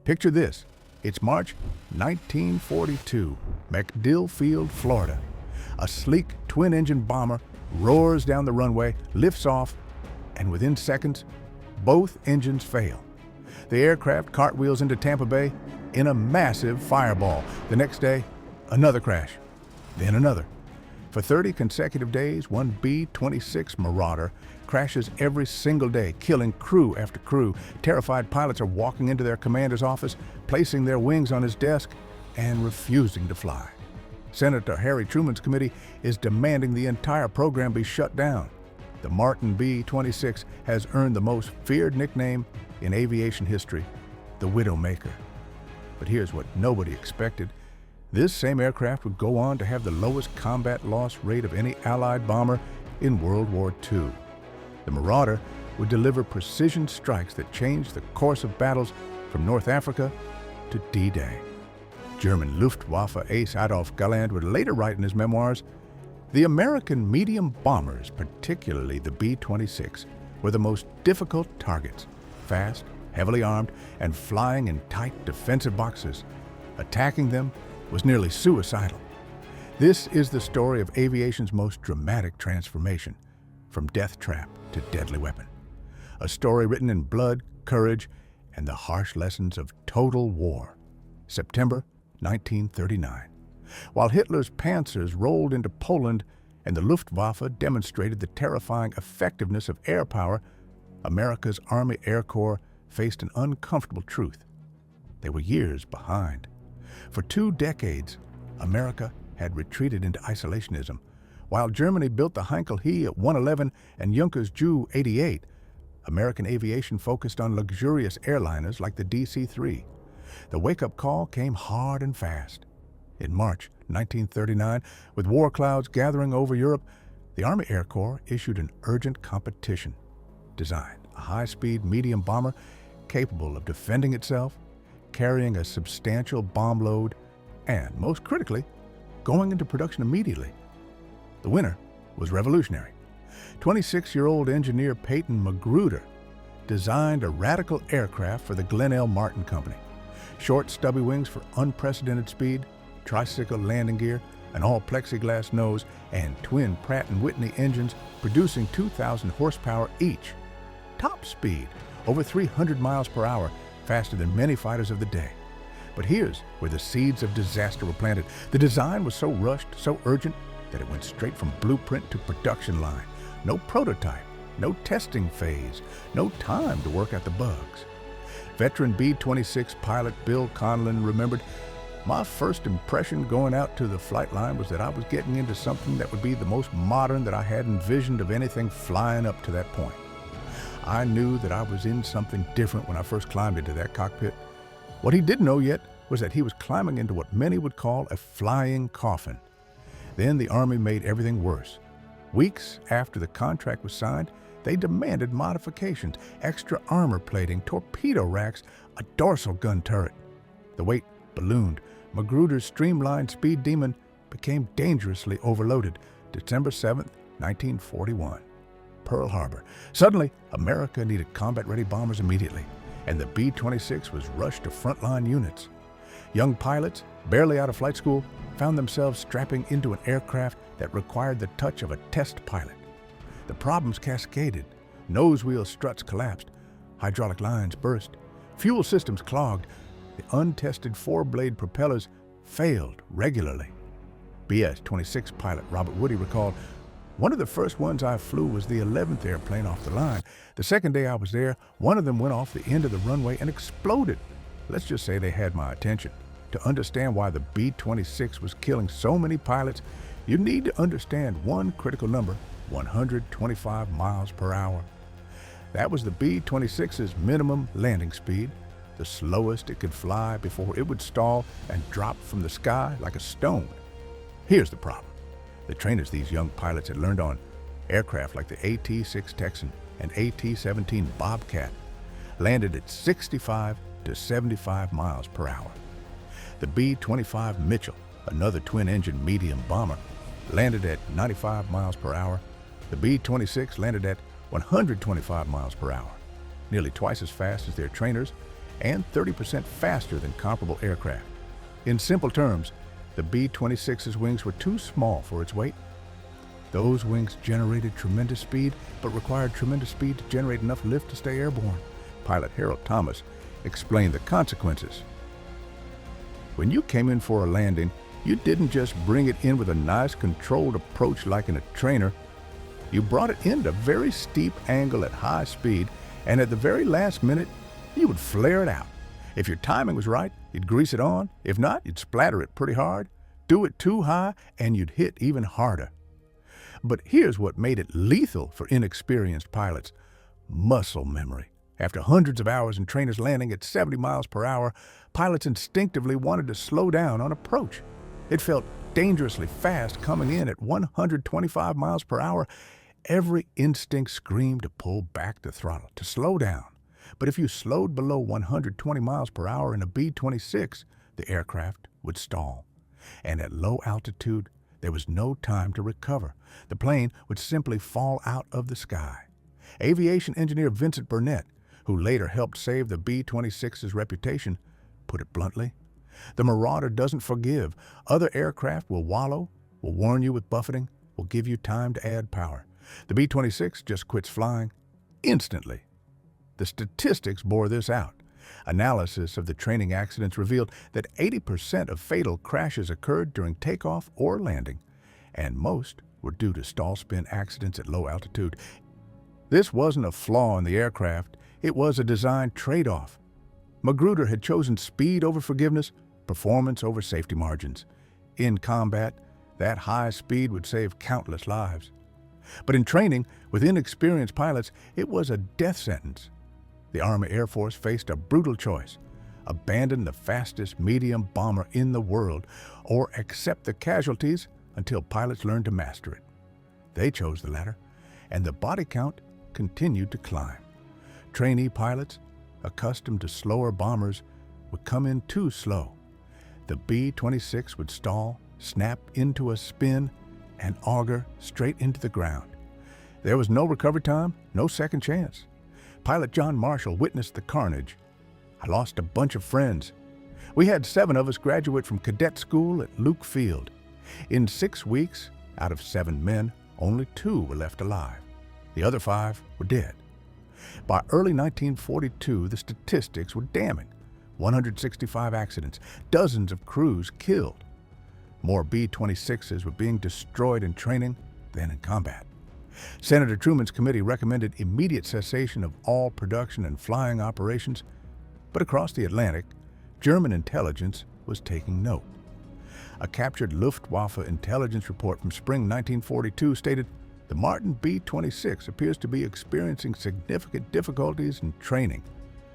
Picture this. It's March 1942, MacDill Field, Florida. A sleek twin-engine bomber roars down the runway, lifts off, and within seconds, both engines fail. The aircraft cartwheels into Tampa Bay in a massive fireball. The next day, another crash, then another. For 30 consecutive days, one B-26 Marauder crashes every single day, killing crew after crew. Terrified pilots are walking into their commander's office, placing their wings on his desk, and refusing to fly. Senator Harry Truman's committee is demanding the entire program be shut down. The Martin B-26 has earned the most feared nickname in aviation history, the Widowmaker. But here's what nobody expected. This same aircraft would go on to have the lowest combat loss rate of any Allied bomber in World War II. The Marauder would deliver precision strikes that changed the course of battles from North Africa to D-Day. German Luftwaffe ace Adolf Galland would later write in his memoirs, "The American medium bombers, particularly the B-26, were the most difficult targets, fast, heavily armed, and flying in tight defensive boxes. Attacking them was nearly suicidal." This is the story of aviation's most dramatic transformation, from death trap to deadly weapon. A story written in blood, courage, and the harsh lessons of total war. September 1939. While Hitler's panzers rolled into Poland and the Luftwaffe demonstrated the terrifying effectiveness of air power, America's Army Air Corps faced an uncomfortable truth. They were years behind. For 2 decades, America had retreated into isolationism. While Germany built the Heinkel He at 111 and Junkers Ju 88, American aviation focused on luxurious airliners like the DC-3. The wake-up call came hard and fast. In March 1939, with war clouds gathering over Europe, the Army Air Corps issued an urgent competition. Design a high-speed medium bomber capable of defending itself, carrying a substantial bomb load, and, most critically, going into production immediately. The winner was revolutionary. 26-year-old engineer Peyton Magruder designed a radical aircraft for the Glenn Martin Company. Short, stubby wings for unprecedented speed, tricycle landing gear, an all-plexiglass nose, and twin Pratt & Whitney engines producing 2,000 horsepower each. Top speed, over 300 miles per hour, faster than many fighters of the day. But here's where the seeds of disaster were planted. The design was so rushed, so urgent, that it went straight from blueprint to production line. No prototype, no testing phase, no time to work out the bugs. Veteran B-26 pilot Bill Conlon remembered, "My first impression going out to the flight line was that I was getting into something that would be the most modern that I had envisioned of anything flying up to that point. I knew that I was in something different when I first climbed into that cockpit." What he didn't know yet was that he was climbing into what many would call a flying coffin. Then the Army made everything worse. Weeks after the contract was signed, they demanded modifications, extra armor plating, torpedo racks, a dorsal gun turret. The weight ballooned. Magruder's streamlined Speed Demon became dangerously overloaded. December 7, 1941. Pearl Harbor. Suddenly, America needed combat-ready bombers immediately, and the B-26 was rushed to frontline units. Young pilots, barely out of flight school, found themselves strapping into an aircraft that required the touch of a test pilot. The problems cascaded. Nose wheel struts collapsed. Hydraulic lines burst. Fuel systems clogged. The untested 4-blade propellers failed regularly. BS-26 pilot Robert Woody recalled, "One of the first ones I flew was the 11th airplane off the line. The second day I was there, one of them went off the end of the runway and exploded. Let's just say they had my attention. To understand why the B-26 was killing so many pilots, you need to understand one critical number, 125 miles per hour. That was the B-26's minimum landing speed, the slowest it could fly before it would stall and drop from the sky like a stone." Here's the problem. The trainers these young pilots had learned on, aircraft like the AT-6 Texan and AT-17 Bobcat, landed at 65 to 75 miles per hour. The B-25 Mitchell, another twin-engine medium bomber, landed at 95 miles per hour. The B-26 landed at 125 miles per hour, nearly twice as fast as their trainers, and 30% faster than comparable aircraft. In simple terms, the B-26's wings were too small for its weight. Those wings generated tremendous speed, but required tremendous speed to generate enough lift to stay airborne. Pilot Harold Thomas explained the consequences. When you came in for a landing, you didn't just bring it in with a nice controlled approach like in a trainer. You brought it in at a very steep angle at high speed, and at the very last minute, you would flare it out. If your timing was right, you'd grease it on. If not, you'd splatter it pretty hard. Do it too high, and you'd hit even harder. But here's what made it lethal for inexperienced pilots: muscle memory. After hundreds of hours and trainers landing at 70 miles per hour, pilots instinctively wanted to slow down on approach. It felt dangerously fast coming in at 125 miles per hour. Every instinct screamed to pull back the throttle, to slow down. But if you slowed below 120 miles per hour in a B-26, the aircraft would stall. And at low altitude, there was no time to recover. The plane would simply fall out of the sky. Aviation engineer Vincent Burnett, who later helped save the B-26's reputation, put it bluntly: the Marauder doesn't forgive. Other aircraft will wallow, will warn you with buffeting, will give you time to add power. The B-26 just quits flying instantly. The statistics bore this out. Analysis of the training accidents revealed that 80% of fatal crashes occurred during takeoff or landing, and most were due to stall spin accidents at low altitude. This wasn't a flaw in the aircraft, it was a design trade-off. Magruder had chosen speed over forgiveness, performance over safety margins. In combat, that high speed would save countless lives. But in training, with inexperienced pilots, it was a death sentence. The Army Air Force faced a brutal choice: abandon the fastest medium bomber in the world, or accept the casualties until pilots learned to master it. They chose the latter, and the body count continued to climb. Trainee pilots, accustomed to slower bombers, would come in too slow. The B-26 would stall, snap into a spin, and auger straight into the ground. There was no recovery time, no second chance. Pilot John Marshall witnessed the carnage. "I lost a bunch of friends. We had 7 of us graduate from cadet school at Luke Field. In 6 weeks, out of 7 men, only 2 were left alive. The other 5 were dead." By early 1942, the statistics were damning. 165 accidents, dozens of crews killed. More B-26s were being destroyed in training than in combat. Senator Truman's committee recommended immediate cessation of all production and flying operations, but across the Atlantic, German intelligence was taking note. A captured Luftwaffe intelligence report from spring 1942 stated, "The Martin B-26 appears to be experiencing significant difficulties in training.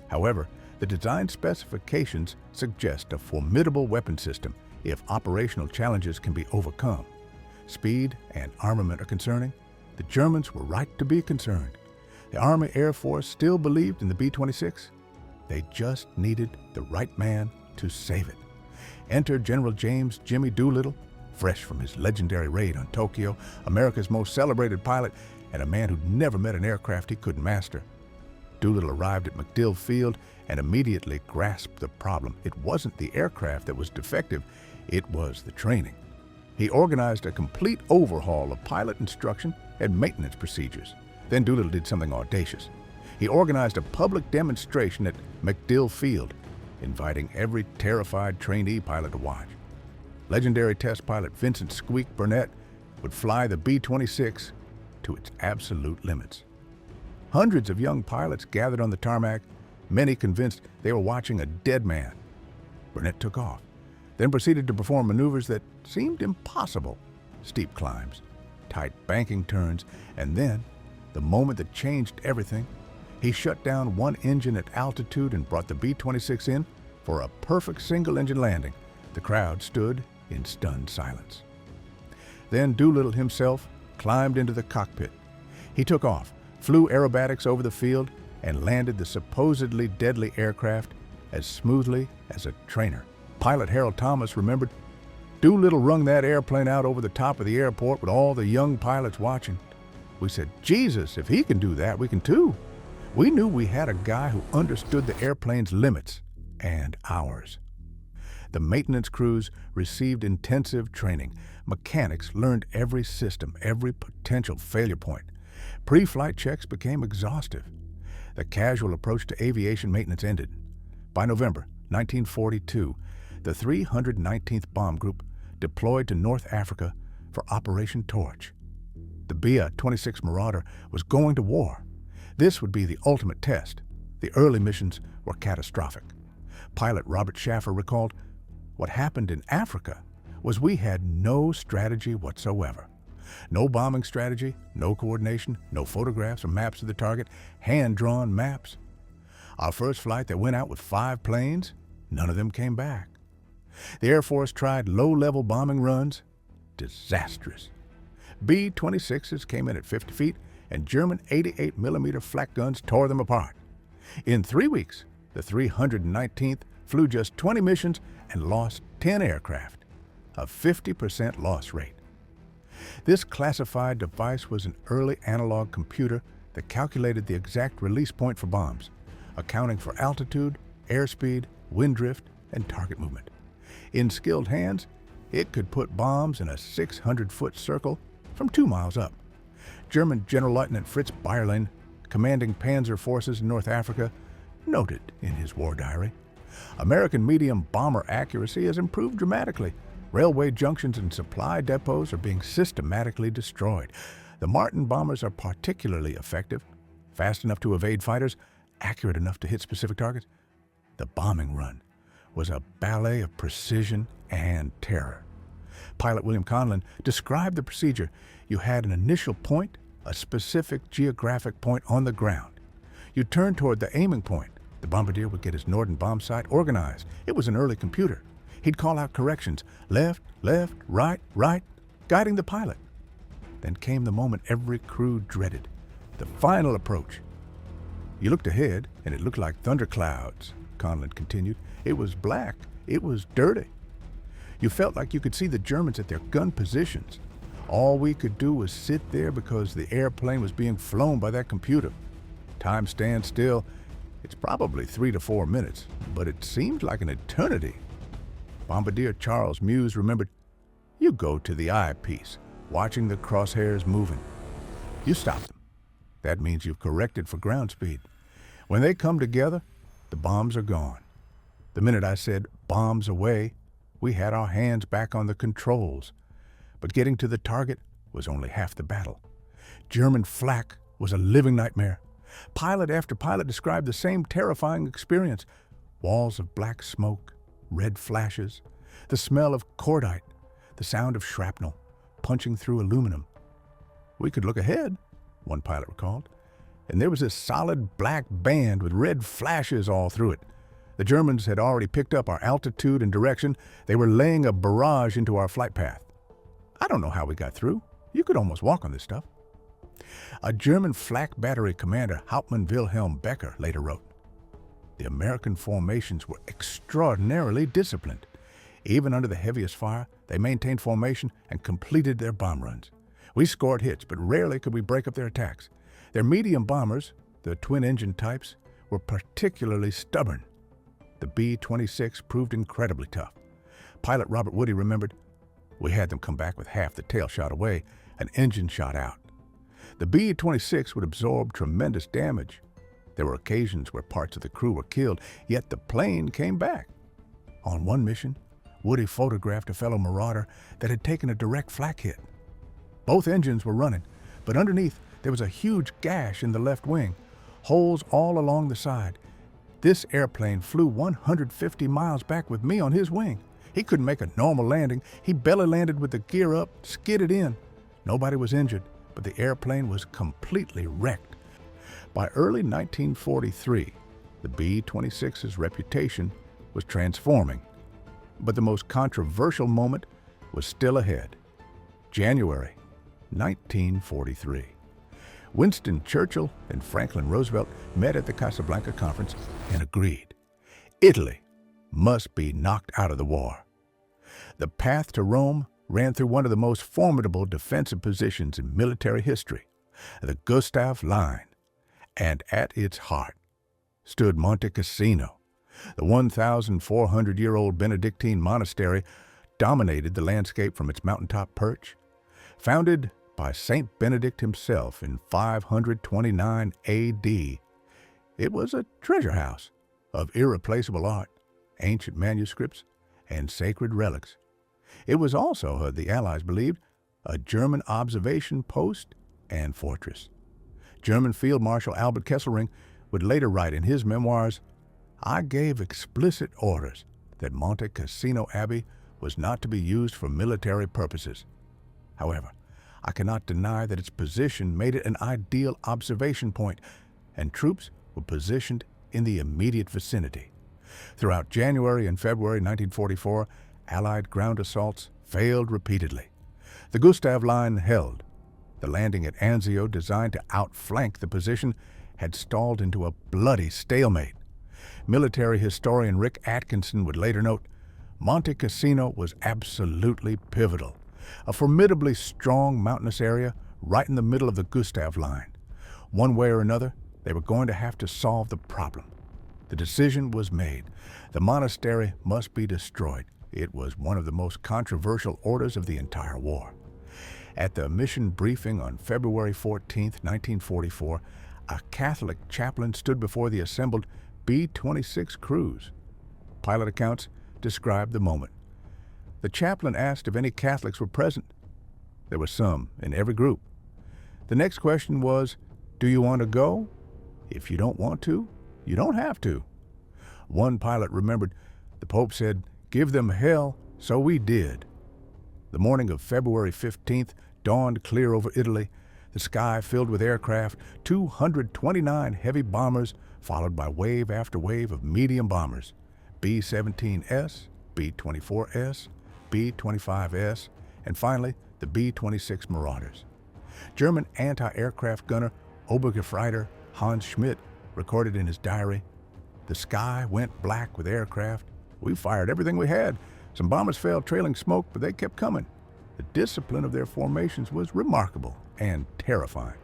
However, the design specifications suggest a formidable weapon system if operational challenges can be overcome. Speed and armament are concerning. The Germans were right to be concerned. The Army Air Force still believed in the B-26. They just needed the right man to save it." Enter General James "Jimmy" Doolittle, fresh from his legendary raid on Tokyo, America's most celebrated pilot, and a man who'd never met an aircraft he couldn't master. Doolittle arrived at MacDill Field and immediately grasped the problem. It wasn't the aircraft that was defective, it was the training. He organized a complete overhaul of pilot instruction and maintenance procedures. Then Doolittle did something audacious. He organized a public demonstration at MacDill Field, inviting every terrified trainee pilot to watch. Legendary test pilot Vincent "Squeak" Burnett would fly the B-26 to its absolute limits. Hundreds of young pilots gathered on the tarmac, many convinced they were watching a dead man. Burnett took off, then proceeded to perform maneuvers that seemed impossible: steep climbs, tight banking turns, and then, the moment that changed everything, he shut down one engine at altitude and brought the B-26 in for a perfect single-engine landing. The crowd stood in stunned silence. Then Doolittle himself climbed into the cockpit. He took off, flew aerobatics over the field, and landed the supposedly deadly aircraft as smoothly as a trainer. Pilot Harold Thomas remembered, "Doolittle wrung that airplane out over the top of the airport with all the young pilots watching. We said, 'Jesus, if he can do that, we can too.' We knew we had a guy who understood the airplane's limits and ours. The maintenance crews received intensive training. Mechanics learned every system, every potential failure point. Pre-flight checks became exhaustive. The casual approach to aviation maintenance ended. By November 1942, the 319th Bomb Group deployed to North Africa for Operation Torch. The WW2 Marauder was going to war. This would be the ultimate test. The early missions were catastrophic. Pilot Robert Schaffer recalled, "What happened in Africa was we had no strategy whatsoever. No bombing strategy, no coordination, no photographs or maps of the target, hand-drawn maps. Our first flight that went out with 5 planes, none of them came back. The Air Force tried low-level bombing runs, disastrous. B-26s came in at 50 feet, and German 88mm flak guns tore them apart. In 3 weeks, the 319th flew just 20 missions and lost 10 aircraft, a 50% loss rate. This classified device was an early analog computer that calculated the exact release point for bombs, accounting for altitude, airspeed, wind drift, and target movement. In skilled hands, it could put bombs in a 600-foot circle from 2 miles up. German General Lieutenant Fritz Bayerlein, commanding panzer forces in North Africa, noted in his war diary, "American medium bomber accuracy has improved dramatically. Railway junctions and supply depots are being systematically destroyed. The Martin bombers are particularly effective, fast enough to evade fighters, accurate enough to hit specific targets." The bombing run was a ballet of precision and terror. Pilot William Conlon described the procedure. You had an initial point, a specific geographic point on the ground. You turned toward the aiming point. The bombardier would get his Norden bomb sight organized. It was an early computer. He'd call out corrections, left, left, right, right, guiding the pilot. Then came the moment every crew dreaded, the final approach. You looked ahead, and it looked like thunderclouds, Conlon continued. It was black. It was dirty. You felt like you could see the Germans at their gun positions. All we could do was sit there because the airplane was being flown by that computer. Time stands still. It's probably 3 to 4 minutes, but it seemed like an eternity. Bombardier Charles Muse remembered, "You go to the eyepiece, watching the crosshairs moving. You stop them. That means you've corrected for ground speed. When they come together, the bombs are gone." The minute I said bombs away, we had our hands back on the controls. But getting to the target was only half the battle. German flak was a living nightmare. Pilot after pilot described the same terrifying experience. Walls of black smoke, red flashes, the smell of cordite, the sound of shrapnel punching through aluminum. "We could look ahead," one pilot recalled, "and there was this solid black band with red flashes all through it. The Germans had already picked up our altitude and direction. They were laying a barrage into our flight path. I don't know how we got through. You could almost walk on this stuff." A German flak battery commander, Hauptmann Wilhelm Becker, later wrote, "The American formations were extraordinarily disciplined. Even under the heaviest fire, they maintained formation and completed their bomb runs. We scored hits, but rarely could we break up their attacks. Their medium bombers, the twin-engine types, were particularly stubborn. The B-26 proved incredibly tough." Pilot Robert Woody remembered, "We had them come back with half the tail shot away, an engine shot out. The B-26 would absorb tremendous damage. There were occasions where parts of the crew were killed, yet the plane came back." On one mission, Woody photographed a fellow Marauder that had taken a direct flak hit. Both engines were running, but underneath there was a huge gash in the left wing, holes all along the side. This airplane flew 150 miles back with me on his wing. He couldn't make a normal landing. He belly landed with the gear up, skidded in. Nobody was injured, but the airplane was completely wrecked. By early 1943, the B-26's reputation was transforming. But the most controversial moment was still ahead. January 1943. Winston Churchill and Franklin Roosevelt met at the Casablanca Conference and agreed. Italy must be knocked out of the war. The path to Rome ran through one of the most formidable defensive positions in military history, the Gustav Line. And at its heart stood Monte Cassino. The 1,400-year-old Benedictine monastery dominated the landscape from its mountaintop perch. Founded by Saint Benedict himself in 529 A.D., it was a treasure house of irreplaceable art, ancient manuscripts, and sacred relics. It was also, the Allies believed, a German observation post and fortress. German Field Marshal Albert Kesselring would later write in his memoirs, "I gave explicit orders that Monte Cassino Abbey was not to be used for military purposes. However, I cannot deny that its position made it an ideal observation point, and troops were positioned in the immediate vicinity." Throughout January and February 1944, Allied ground assaults failed repeatedly. The Gustav Line held. The landing at Anzio, designed to outflank the position, had stalled into a bloody stalemate. Military historian Rick Atkinson would later note, Monte Cassino was absolutely pivotal, a formidably strong mountainous area right in the middle of the Gustav Line. One way or another, they were going to have to solve the problem. The decision was made. The monastery must be destroyed. It was one of the most controversial orders of the entire war. At the mission briefing on February 14, 1944, a Catholic chaplain stood before the assembled B-26 crews. Pilot accounts described the moment. The chaplain asked if any Catholics were present. There were some in every group. The next question was, "Do you want to go? If you don't want to, you don't have to." One pilot remembered, the Pope said, "Give them hell," so we did. The morning of February 15th dawned clear over Italy, the sky filled with aircraft, 229 heavy bombers, followed by wave after wave of medium bombers, B-17S, B-24S, B-25S, and finally the B-26 Marauders. German anti-aircraft gunner Obergefreiter Hans Schmidt recorded in his diary, "The sky went black with aircraft. We fired everything we had. Some bombers fell trailing smoke, but they kept coming. The discipline of their formations was remarkable and terrifying."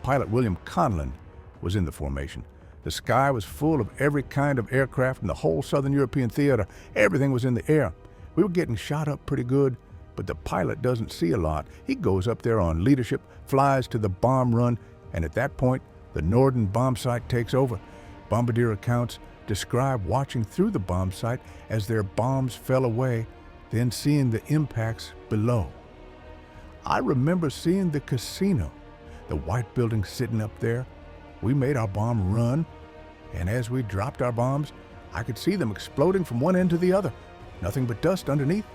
Pilot William Conlon was in the formation. The sky was full of every kind of aircraft in the whole southern European theater. Everything was in the air. We were getting shot up pretty good, but the pilot doesn't see a lot. He goes up there on leadership, flies to the bomb run, and at that point, the Norden bomb site takes over. Bombardier accounts describe watching through the bomb site as their bombs fell away, then seeing the impacts below. I remember seeing the casino, the white building sitting up there. We made our bomb run, and as we dropped our bombs, I could see them exploding from one end to the other. Nothing but dust underneath.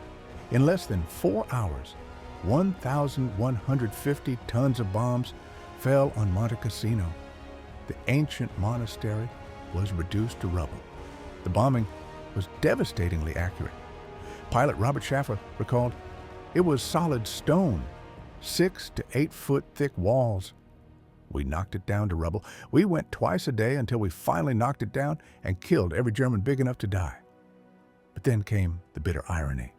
In less than 4 hours, 1,150 tons of bombs fell on Monte Cassino. The ancient monastery was reduced to rubble. The bombing was devastatingly accurate. Pilot Robert Schaffer recalled, "It was solid stone, 6 to 8 foot thick walls. We knocked it down to rubble. We went twice a day until we finally knocked it down and killed every German big enough to die." But then came the bitter irony.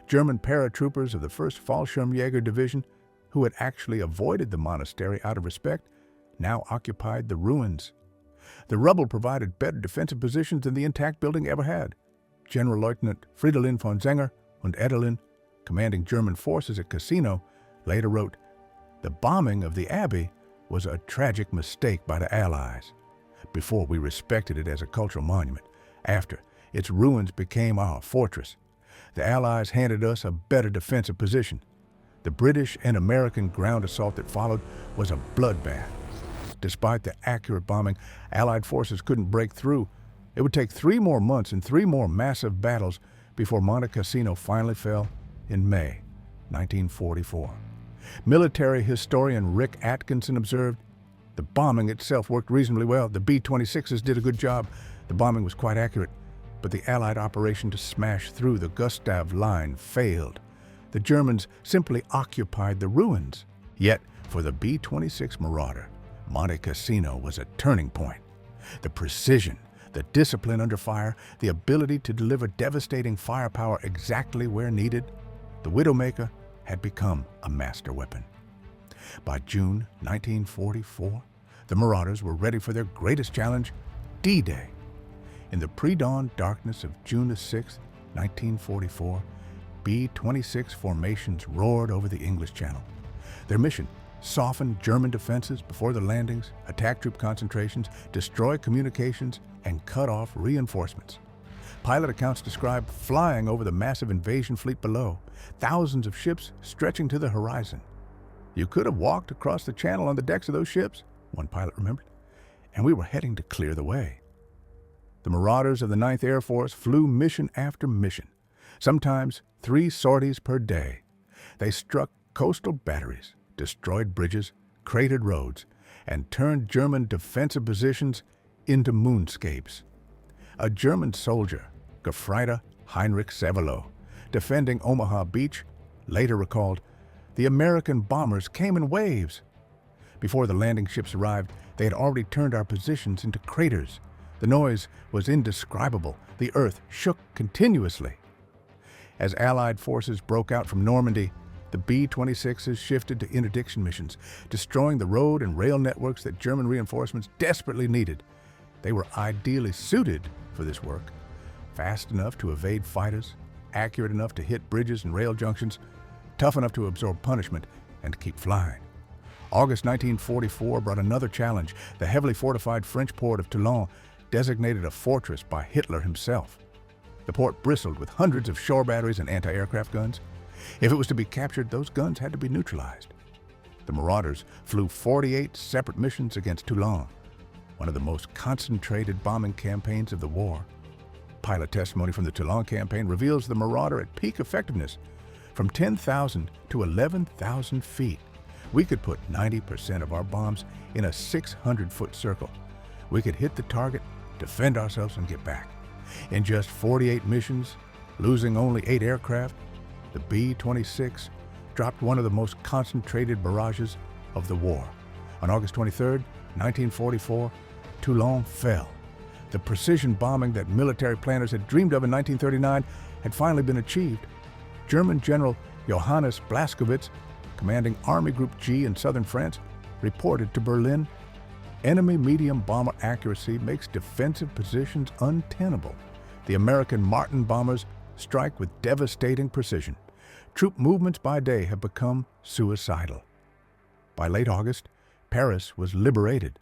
German paratroopers of the 1st Fallschirmjäger Division, who had actually avoided the monastery out of respect, now occupied the ruins. The rubble provided better defensive positions than the intact building ever had. General Lieutenant Fridolin von Zenger und Edelin, commanding German forces at Cassino, later wrote, "The bombing of the abbey was a tragic mistake by the Allies. Before, we respected it as a cultural monument. After, its ruins became our fortress. The Allies handed us a better defensive position. The British and American ground assault that followed was a bloodbath. Despite the accurate bombing, Allied forces couldn't break through. It would take 3 more months and 3 more massive battles before Monte Cassino finally fell in May 1944. Military historian Rick Atkinson observed, "The bombing itself worked reasonably well. The B-26s did a good job. The bombing was quite accurate. But the Allied operation to smash through the Gustav Line failed. The Germans simply occupied the ruins. Yet, for the B-26 Marauder, Monte Cassino was a turning point. The precision, the discipline under fire, the ability to deliver devastating firepower exactly where needed, the Widowmaker had become a master weapon." By June 1944, The Marauders were ready for their greatest challenge, D-Day. In the pre-dawn darkness of June 6, 1944, B-26 formations roared over the English Channel. Their mission: soften German defenses before the landings, attack troop concentrations, destroy communications, and cut off reinforcements. Pilot accounts describe flying over the massive invasion fleet below, thousands of ships stretching to the horizon. "You could have walked across the channel on the decks of those ships," one pilot remembered, "and we were heading to clear the way." The Marauders of the 9th Air Force flew mission after mission, sometimes 3 sorties per day. They struck coastal batteries, destroyed bridges, cratered roads, and turned German defensive positions into moonscapes. A German soldier, Gefreiter Heinrich Sevelow, defending Omaha Beach, later recalled, "The American bombers came in waves. Before the landing ships arrived, they had already turned our positions into craters. The noise was indescribable. The earth shook continuously." As Allied forces broke out from Normandy, the B-26s shifted to interdiction missions, destroying the road and rail networks that German reinforcements desperately needed. They were ideally suited for this work, fast enough to evade fighters, accurate enough to hit bridges and rail junctions, tough enough to absorb punishment and keep flying. August 1944 brought another challenge. The heavily fortified French port of Toulon, designated a fortress by Hitler himself. The port bristled with hundreds of shore batteries and anti-aircraft guns. If it was to be captured, those guns had to be neutralized. The Marauders flew 48 separate missions against Toulon, one of the most concentrated bombing campaigns of the war. Pilot testimony from the Toulon campaign reveals the Marauder at peak effectiveness. From 10,000 to 11,000 feet, we could put 90% of our bombs in a 600-foot circle. We could hit the target, defend ourselves, and get back. In just 48 missions, losing only 8 aircraft, the B-26 dropped one of the most concentrated barrages of the war. On August 23, 1944, Toulon fell. The precision bombing that military planners had dreamed of in 1939 had finally been achieved. German General Johannes Blaskowitz, commanding Army Group G in southern France, reported to Berlin, "Enemy medium bomber accuracy makes defensive positions untenable. The American Martin bombers strike with devastating precision. Troop movements by day have become suicidal." By late August, Paris was liberated.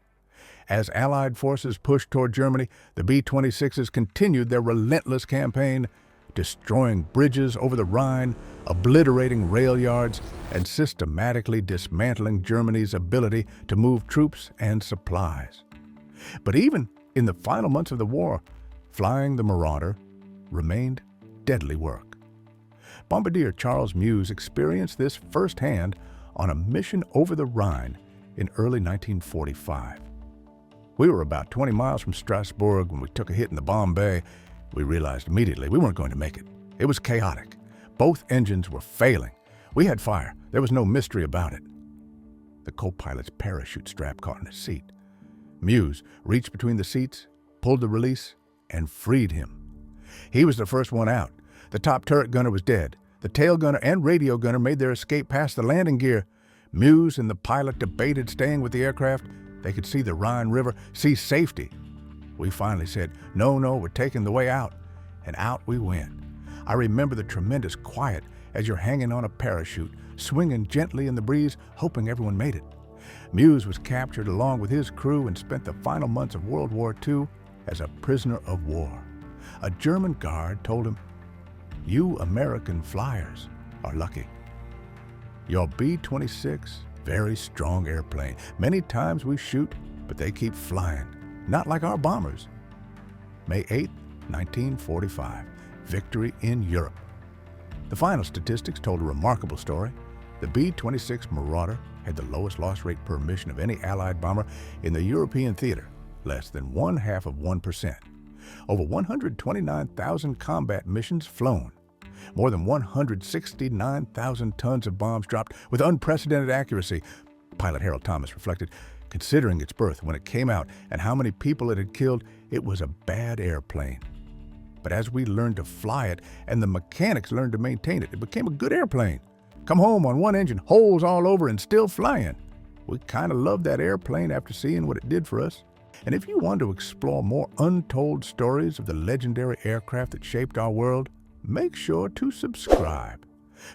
As Allied forces pushed toward Germany, the B-26s continued their relentless campaign, destroying bridges over the Rhine, obliterating rail yards, and systematically dismantling Germany's ability to move troops and supplies. But even in the final months of the war, flying the Marauder remained deadly work. Bombardier Charles Meuse experienced this firsthand on a mission over the Rhine in early 1945. We were about 20 miles from Strasbourg when we took a hit in the bomb bay. We realized immediately we weren't going to make it. It was chaotic. Both engines were failing. We had fire. There was no mystery about it. The co-pilot's parachute strap caught in his seat. Meuse reached between the seats, pulled the release, and freed him. He was the first one out. The top turret gunner was dead. The tail gunner and radio gunner made their escape past the landing gear. Meuse and the pilot debated staying with the aircraft. They could see the Rhine River, see safety. We finally said, no, we're taking the way out. And out we went. I remember the tremendous quiet as you're hanging on a parachute, swinging gently in the breeze, hoping everyone made it. Meuse was captured along with his crew and spent the final months of World War II as a prisoner of war. A German guard told him, "You American flyers are lucky. Your B-26, very strong airplane. Many times we shoot, but they keep flying. Not like our bombers." May 8, 1945, victory in Europe. The final statistics told a remarkable story. The B-26 Marauder had the lowest loss rate per mission of any Allied bomber in the European theater, less than 0.5%. Over 129,000 combat missions flown. More than 169,000 tons of bombs dropped with unprecedented accuracy. Pilot Harold Thomas reflected, considering its birth when it came out and how many people it had killed, it was a bad airplane. But as we learned to fly it and the mechanics learned to maintain it, it became a good airplane. Come home on one engine, holes all over and still flying. We kind of loved that airplane after seeing what it did for us. And if you want to explore more untold stories of the legendary aircraft that shaped our world, make sure to subscribe.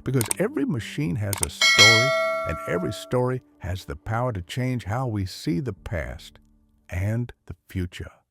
Because every machine has a story, and every story has the power to change how we see the past and the future.